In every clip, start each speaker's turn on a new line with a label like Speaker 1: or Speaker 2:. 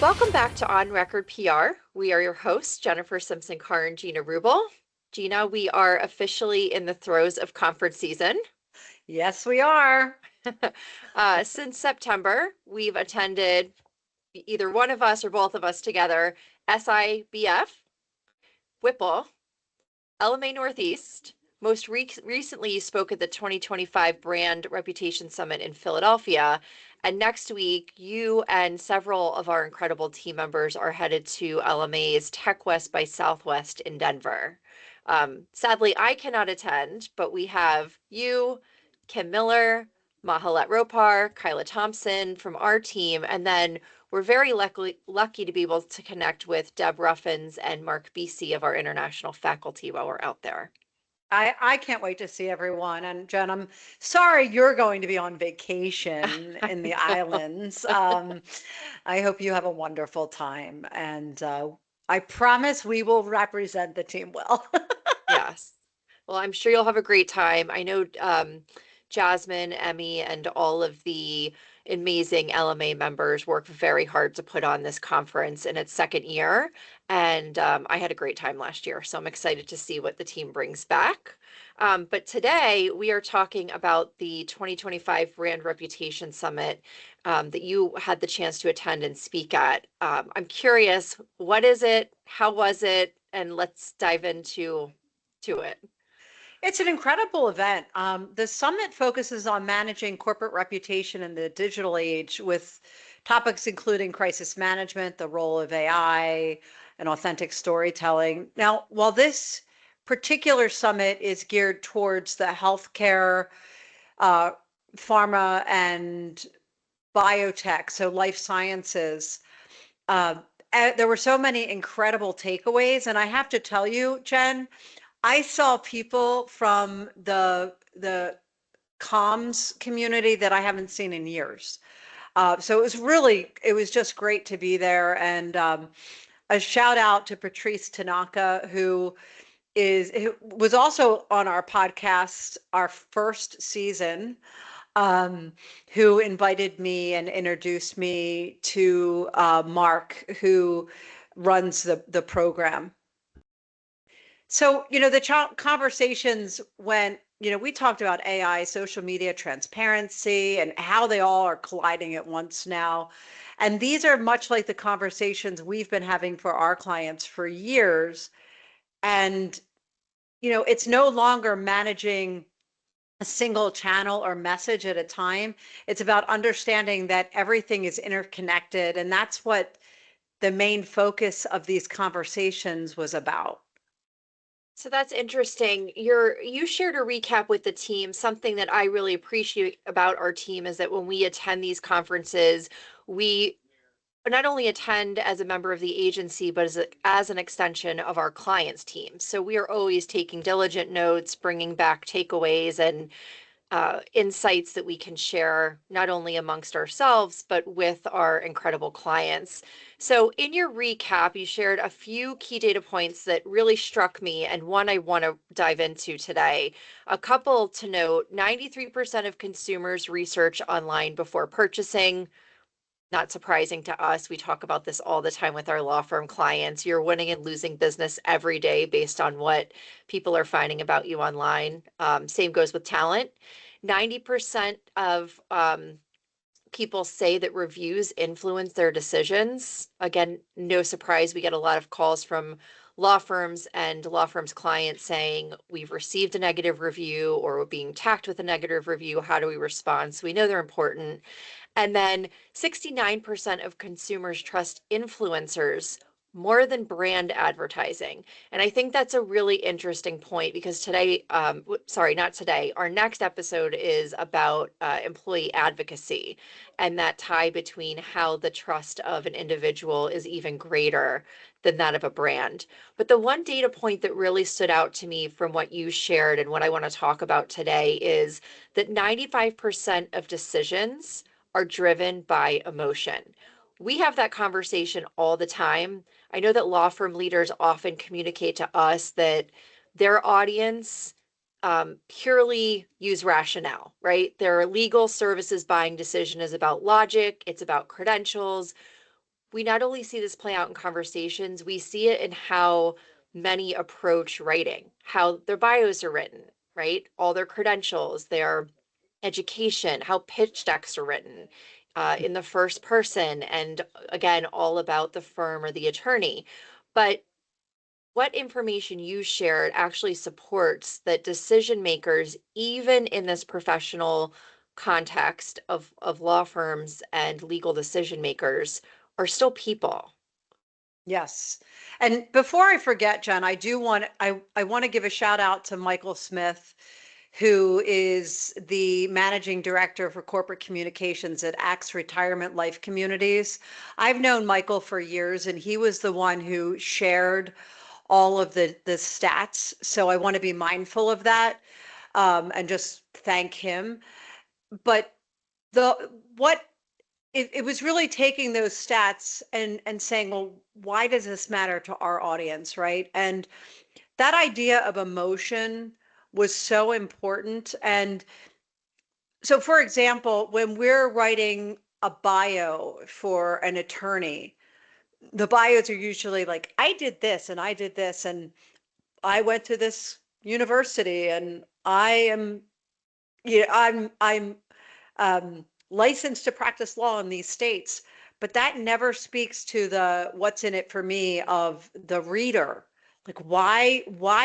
Speaker 1: Welcome back to On Record PR. We are your hosts, Jennifer Simpson, Carr, and Gina Rubel. Gina, we are officially in the throes of conference season.
Speaker 2: Yes, we are.
Speaker 1: Since September, we've attended either one of us or both of us together SIBF, Whipple, LMA Northeast. Most recently, you spoke at the 2025 Brand Reputation Summit in Philadelphia. And next week, you and several of our incredible team members are headed to LMA's Tech West by Southwest in Denver. Sadly, I cannot attend, but we have you, Kim Miller, Mahalet Ropar, Kyla Thompson from our team, and then we're very lucky to be able to connect with Deb Ruffins and Mark BC of our international faculty while we're out there.
Speaker 2: I can't wait to see everyone. And Jen, I'm sorry you're going to be on vacation in the islands. I hope you have a wonderful time. And I promise we will represent the team well.
Speaker 1: Yes. Well, I'm sure you'll have a great time. I know Jasmine, Emmy, and all of the amazing LMA members work very hard to put on this conference in its second year. And I had a great time last year. So I'm excited to see what the team brings back. But today we are talking about the 2025 Brand Reputation Summit that you had the chance to attend and speak at. I'm curious, what is it? How was it? And let's dive into it.
Speaker 2: It's an incredible event. The summit focuses on managing corporate reputation in the digital age with topics including crisis management, the role of AI, and authentic storytelling. Now, while this particular summit is geared towards the healthcare, uh, pharma, and biotech, so life sciences, uh, there were so many incredible takeaways. And I have to tell you, Jen, I saw people from the comms community that I haven't seen in years. So it was just great to be there. And a shout out to Patrice Tanaka, who was also on our podcast, our first season, um, who invited me and introduced me to Mark, who runs the program. So, the conversations when, we talked about AI, social media transparency, and how they all are colliding at once now. And these are much like the conversations we've been having for our clients for years. And, it's no longer managing a single channel or message at a time. It's about understanding that everything is interconnected. And that's what the main focus of these conversations was about.
Speaker 1: So that's interesting. You shared a recap with the team. Something that I really appreciate about our team is that when we attend these conferences, we not only attend as a member of the agency, but as an extension of our clients' team. So we are always taking diligent notes, bringing back takeaways and insights that we can share not only amongst ourselves, but with our incredible clients. So, in your recap, you shared a few key data points that really struck me, and one I want to dive into today. A couple to note: 93% of consumers research online before purchasing. Not surprising to us. We talk about this all the time with our law firm clients. You're winning and losing business every day based on what people are finding about you online. Same goes with talent. 90% of people say that reviews influence their decisions. Again, no surprise, we get a lot of calls from law firms and law firms clients saying we've received a negative review or we're being tagged with a negative review. How do we respond? So we know they're important. And then 69% of consumers trust influencers more than brand advertising. And I think that's a really interesting point because today, sorry, not today, our next episode is about employee advocacy and that tie between how the trust of an individual is even greater than that of a brand. But the one data point that really stood out to me from what you shared and what I want to talk about today is that 95% of decisions are driven by emotion. We have that conversation all the time. I know that law firm leaders often communicate to us that their audience purely use rationale, right? Their legal services buying decision is about logic, it's about credentials. we not only see this play out in conversations, we see it in how many approach writing, how their bios are written, right? All their credentials, their education, how pitch decks are written in the first person, and again, all about the firm or the attorney. But what information you shared actually supports that decision makers, even in this professional context of law firms and legal decision makers, are still people.
Speaker 2: Yes. And before I forget, Jen, I want to give a shout out to Michael Smith, who is the managing director for corporate communications at Axe Retirement Life Communities. I've known Michael for years, and he was the one who shared all of the stats. So I want to be mindful of that, and just thank him. But the what it was really taking those stats and saying, well, why does this matter to our audience, right? And that idea of emotion was so important. And so, for example, when we're writing a bio for an attorney, the bios are usually like, I did this and I did this and I went to this university and I am, I'm licensed to practice law in these states, but that never speaks to the what's in it for me of the reader. Like why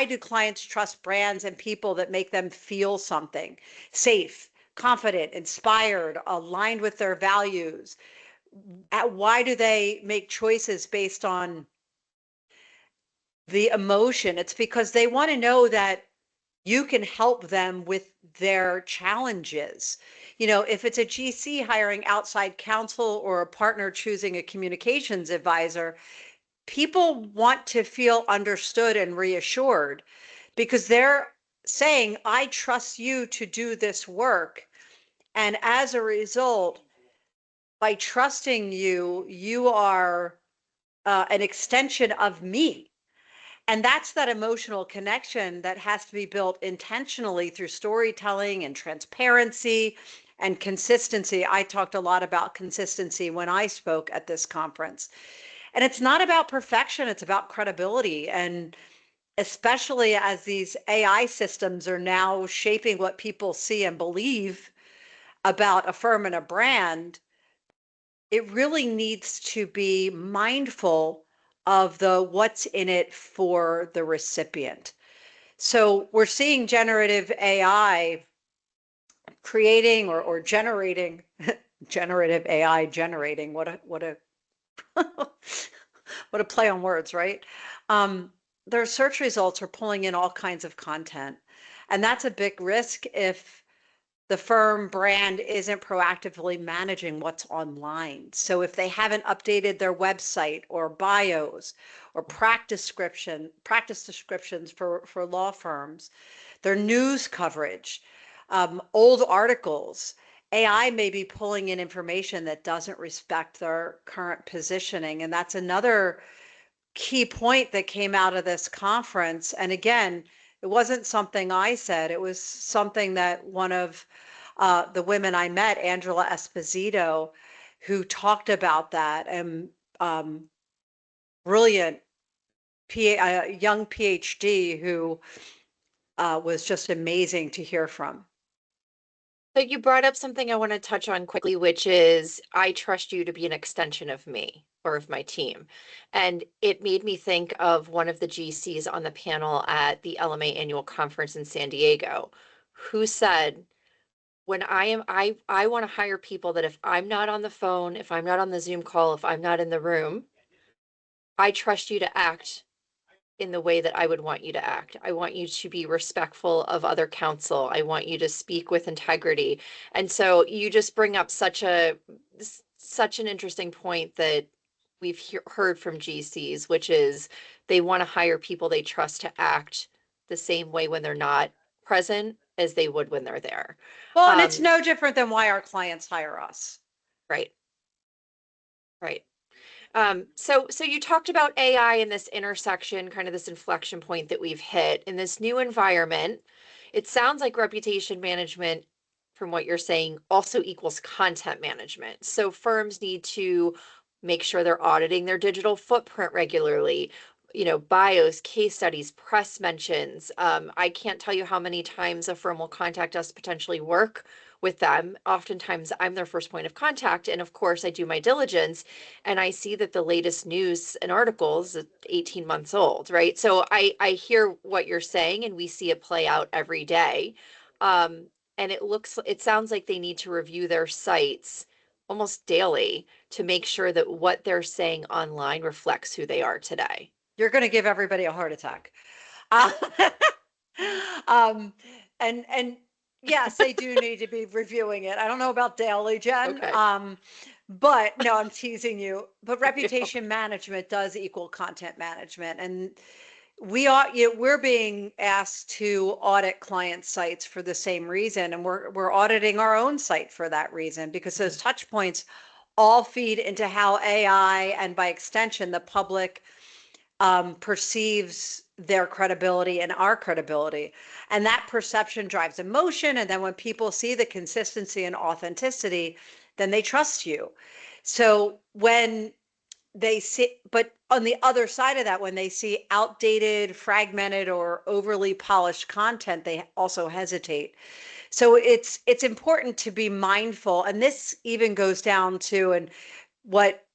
Speaker 2: do clients trust brands and people that make them feel something safe, confident, inspired, aligned with their values? Why do they make choices based on the emotion? It's because they want to know that you can help them with their challenges. If it's a GC hiring outside counsel or a partner choosing a communications advisor, people want to feel understood and reassured because they're saying, I trust you to do this work. And as a result, by trusting you, you are an extension of me. And that's that emotional connection that has to be built intentionally through storytelling and transparency and consistency. I talked a lot about consistency when I spoke at this conference. And it's not about perfection, it's about credibility. And especially as these AI systems are now shaping what people see and believe about a firm and a brand, it really needs to be mindful of the what's in it for the recipient. So we're seeing generative AI creating or generating generative AI generating what a what a play on words, right? Their search results are pulling in all kinds of content, and that's a big risk if the firm brand isn't proactively managing what's online. So if they haven't updated their website or bios or practice descriptions for law firms, their news coverage, old articles, AI may be pulling in information that doesn't respect their current positioning. And that's another key point that came out of this conference. And again, it wasn't something I said, it was something that one of the women I met, Angela Esposito, who talked about that, and brilliant young PhD who was just amazing to hear from.
Speaker 1: So you brought up something I want to touch on quickly, which is I trust you to be an extension of me or of my team. And it made me think of one of the GCs on the panel at the LMA annual conference in San Diego, who said, when I want to hire people that if I'm not on the phone, if I'm not on the Zoom call, if I'm not in the room, I trust you to act in the way that I would want you to act. I want you to be respectful of other counsel. I want you to speak with integrity. And so you just bring up such an interesting point that we've heard from GCs, which is they want to hire people they trust to act the same way when they're not present as they would when they're there.
Speaker 2: Well, and it's
Speaker 1: Um,
Speaker 2: no different than why our clients hire us.
Speaker 1: right, right. So you talked about AI in this intersection, kind of this inflection point that we've hit in this new environment. It sounds like reputation management, from what you're saying, also equals content management. So firms need to make sure they're auditing their digital footprint regularly, bios, case studies, press mentions. I can't tell you how many times a firm will contact us, potentially work with them. Oftentimes, I'm their first point of contact. And of course, I do my diligence and I see that the latest news and articles is 18 months old, right? So I hear what you're saying and we see it play out every day. Um, and it sounds like they need to review their sites almost daily to make sure that what they're saying online reflects who they are today.
Speaker 2: You're going to give everybody a heart attack. Uh, um, and yes, they do need to be reviewing it. I don't know about daily, Jen.
Speaker 1: Okay.
Speaker 2: But no, I'm teasing you. But
Speaker 1: I know.
Speaker 2: reputation management does equal content management, and we're being asked to audit client sites for the same reason, and we're auditing our own site for that reason because those
Speaker 1: Mhm.
Speaker 2: touch points all feed into how AI and by extension the public perceives their credibility and our credibility. And that perception drives emotion. And then when people see the consistency and authenticity, then they trust you. So when they see, but on the other side of that, when they see outdated, fragmented, or overly polished content, they also hesitate. So it's important to be mindful. And this even goes down to, and what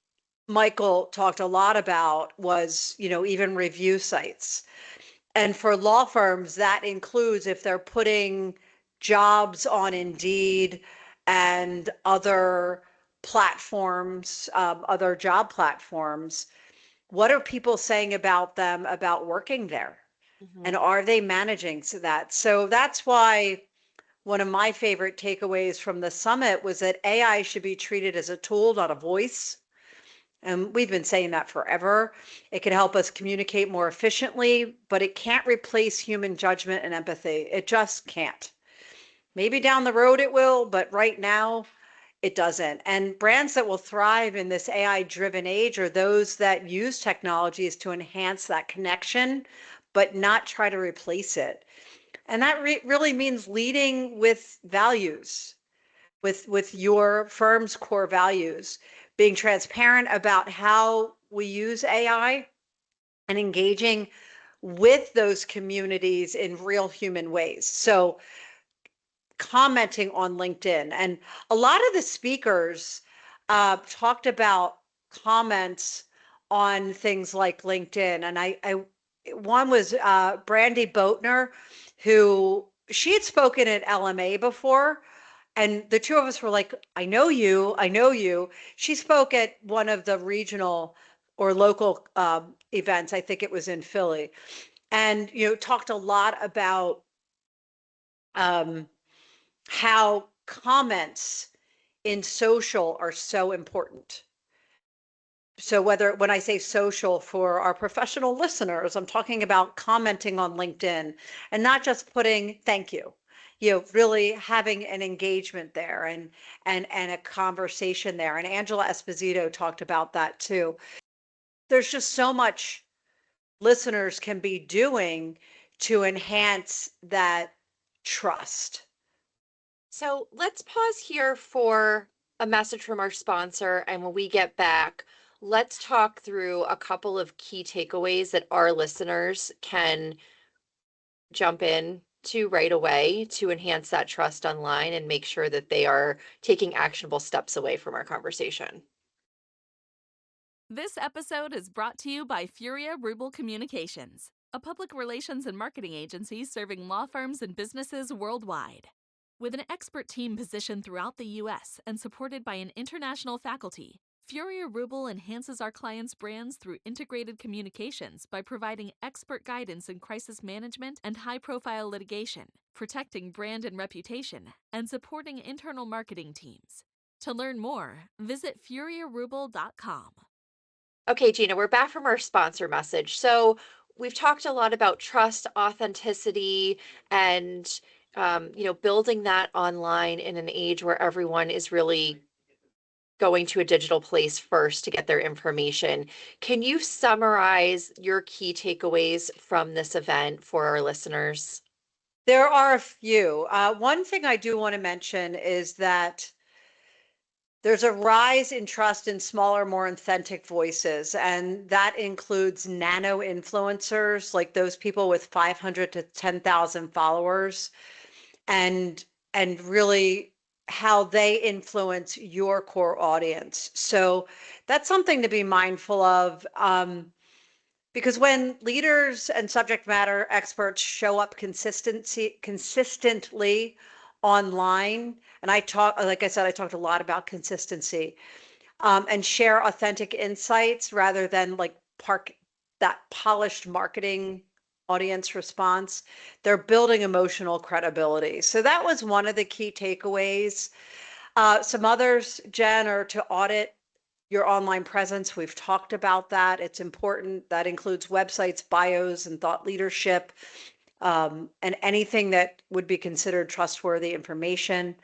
Speaker 2: Michael talked a lot about was, even review sites. And for law firms, that includes if they're putting jobs on Indeed and other platforms, other job platforms, what are people saying about them about working there? And
Speaker 1: Mhm.
Speaker 2: are they managing that? So that's why one of my favorite takeaways from the summit was that AI should be treated as a tool, not a voice. And we've been saying that forever. It can help us communicate more efficiently, but it can't replace human judgment and empathy. It just can't. Maybe down the road it will, but right now it doesn't. And brands that will thrive in this AI driven age are those that use technologies to enhance that connection, but not try to replace it. And that really means leading with values, with your firm's core values, being transparent about how we use AI and engaging with those communities in real human ways. So commenting on LinkedIn, and a lot of the speakers talked about comments on things like LinkedIn. And one was Brandy Boatner, who she had spoken at LMA before, and the two of us were like, I know you, I know you. She spoke at one of the regional or local events. I think it was in Philly, and talked a lot about um, how comments in social are so important. So when I say social for our professional listeners, I'm talking about commenting on LinkedIn and not just putting thank you. Really having an engagement there and a conversation there. And Angela Esposito talked about that too. There's just so much listeners can be doing to enhance that trust.
Speaker 1: So let's pause here for a message from our sponsor. And when we get back, let's talk through a couple of key takeaways that our listeners can jump in to right away to enhance that trust online and make sure that they are taking actionable steps away from our conversation.
Speaker 3: This episode is brought to you by Furia Rubel Communications, a public relations and marketing agency serving law firms and businesses worldwide. With an expert team positioned throughout the U.S. and supported by an international faculty, Furia Rubel enhances our clients' brands through integrated communications by providing expert guidance in crisis management and high-profile litigation, protecting brand and reputation, and supporting internal marketing teams. To learn more, visit furiarubel.com.
Speaker 1: Okay, Gina, we're back from our sponsor message. So we've talked a lot about trust, authenticity, and building that online in an age where everyone is really going to a digital place first to get their information. Can you summarize your key takeaways from this event for our listeners?
Speaker 2: There are a few. One thing I do want to mention is that There's a rise in trust in smaller, more authentic voices, and that includes nano influencers, like those people with 500 to 10,000 followers, and really how they influence your core audience. So that's something to be mindful of. Because when leaders and subject matter experts show up consistently online, and like I said, I talked a lot about consistency, and share authentic insights rather than like that polished marketing audience response, they're building emotional credibility. So that was one of the key takeaways. Some others, Jen, are to audit your online presence. We've talked about that. It's important. That includes websites, bios, and thought leadership, and anything that would be considered trustworthy information.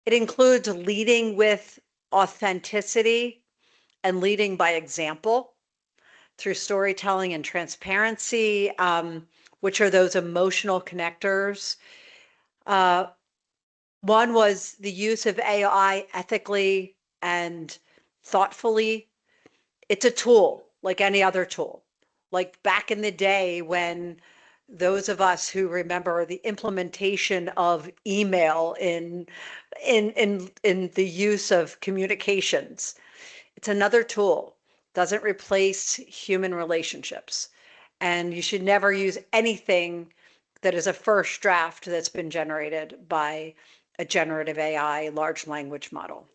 Speaker 2: It includes leading with authenticity and leading by example through storytelling and transparency, which are those emotional connectors. One was the use of AI ethically and thoughtfully. It's a tool like any other tool. Like back in the day when those of us who remember the implementation of email in the use of communications, it's another tool. Doesn't replace human relationships. And you should never use anything that is a first draft that's been generated by a generative AI large language model.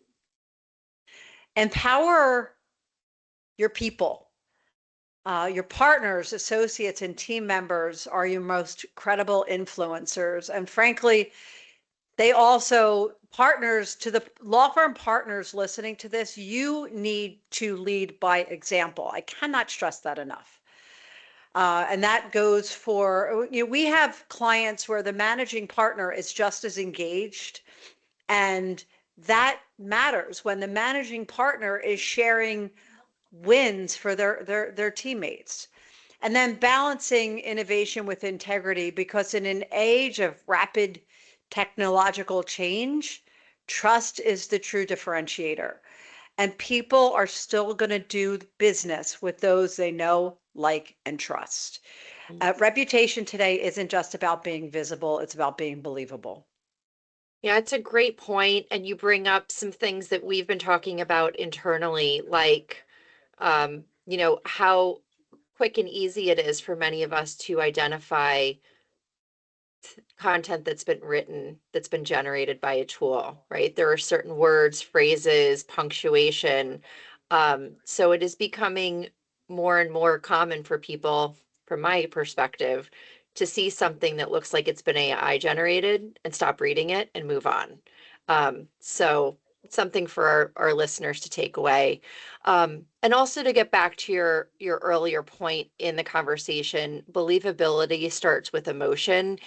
Speaker 2: Empower your people. Your partners, associates, and team members are your most credible influencers. And frankly, they also partners to the law firm partners listening to this, you need to lead by example. I cannot stress that enough. And that goes for, we have clients where the managing partner is just as engaged, and that matters when the managing partner is sharing wins for their teammates. And then balancing innovation with integrity, because in an age of rapid technological change, trust is the true differentiator. And people are still going to do business with those they know, like, and trust. Reputation today isn't just about being visible, it's about being believable.
Speaker 1: Yeah, it's a great point, and you bring up some things that we've been talking about internally, like, how quick and easy it is for many of us to identify content that's been written, that's been generated by a tool, right? There are certain words, phrases, punctuation. So it is becoming more and more common for people, from my perspective, to see something that looks like it's been AI generated and stop reading it and move on. So something for our listeners to take away. And also to get back to your earlier point in the conversation, believability starts with emotion.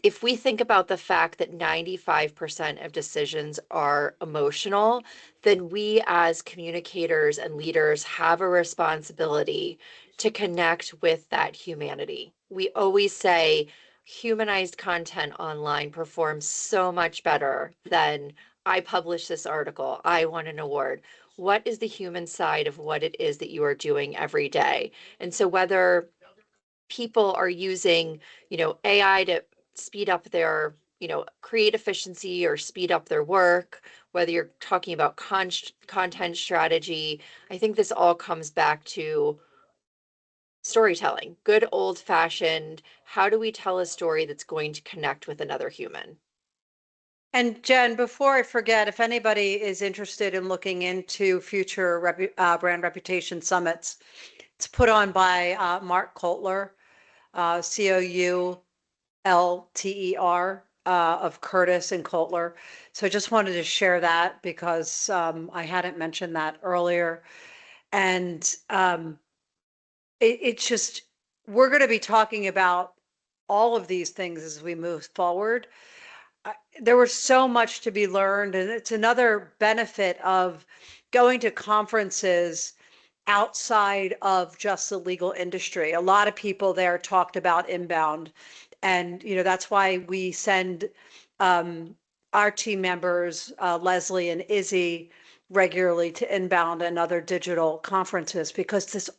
Speaker 1: If we think about the fact that 95% of decisions are emotional, then we as communicators and leaders have a responsibility to connect with that humanity. We always say humanized content online performs so much better than I published this article, I won an award. What is the human side of what it is that you are doing every day? And so whether people are using, AI to speed up their, create efficiency or speed up their work, whether you're talking about content strategy, I think this all comes back to storytelling. Good old fashioned, how do we tell a story that's going to connect with another human?
Speaker 2: And Jen, before I forget, if anybody is interested in looking into future brand reputation summits, it's put on by Mark Coulter, Coulter, of Curtis and Coulter. So I just wanted to share that because I hadn't mentioned that earlier. And it's just, we're going to be talking about all of these things as we move forward. There was so much to be learned, and it's another benefit of going to conferences outside of just the legal industry. A lot of people there talked about inbound, and that's why we send our team members, Leslie and Izzy, regularly to Inbound and other digital conferences, because this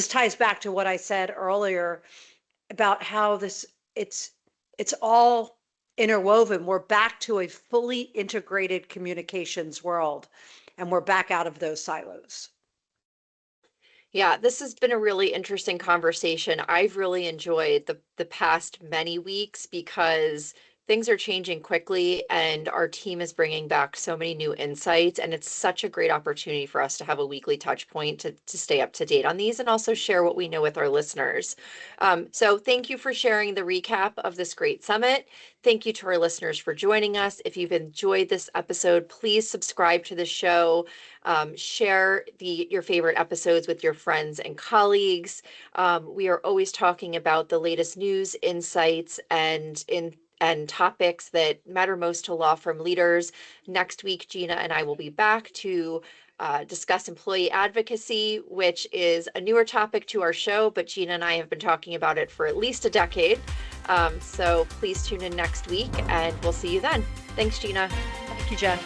Speaker 2: ties back to what I said earlier about how it's all interwoven. We're back to a fully integrated communications world, and we're back out of those silos.
Speaker 1: Yeah, this has been a really interesting conversation. I've really enjoyed the past many weeks because things are changing quickly and our team is bringing back so many new insights, and it's such a great opportunity for us to have a weekly touch point to stay up to date on these and also share what we know with our listeners. So thank you for sharing the recap of this great summit. Thank you to our listeners for joining us. If you've enjoyed this episode, please subscribe to the show. Share your favorite episodes with your friends and colleagues. We are always talking about the latest news, insights, and topics that matter most to law firm leaders. Next week, Gina and I will be back to discuss employee advocacy, which is a newer topic to our show, but Gina and I have been talking about it for at least a decade. So please tune in next week and we'll see you then. Thanks, Gina.
Speaker 2: Thank you, Jen.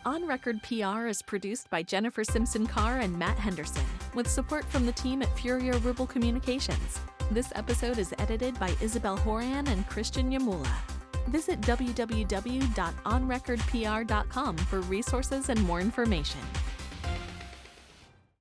Speaker 3: On Record PR is produced by Jennifer Simpson Carr and Matt Henderson, with support from the team at Furia Rubel Communications. This episode is edited by Isabel Horan and Christian Yamula. Visit www.onrecordpr.com for resources and more information.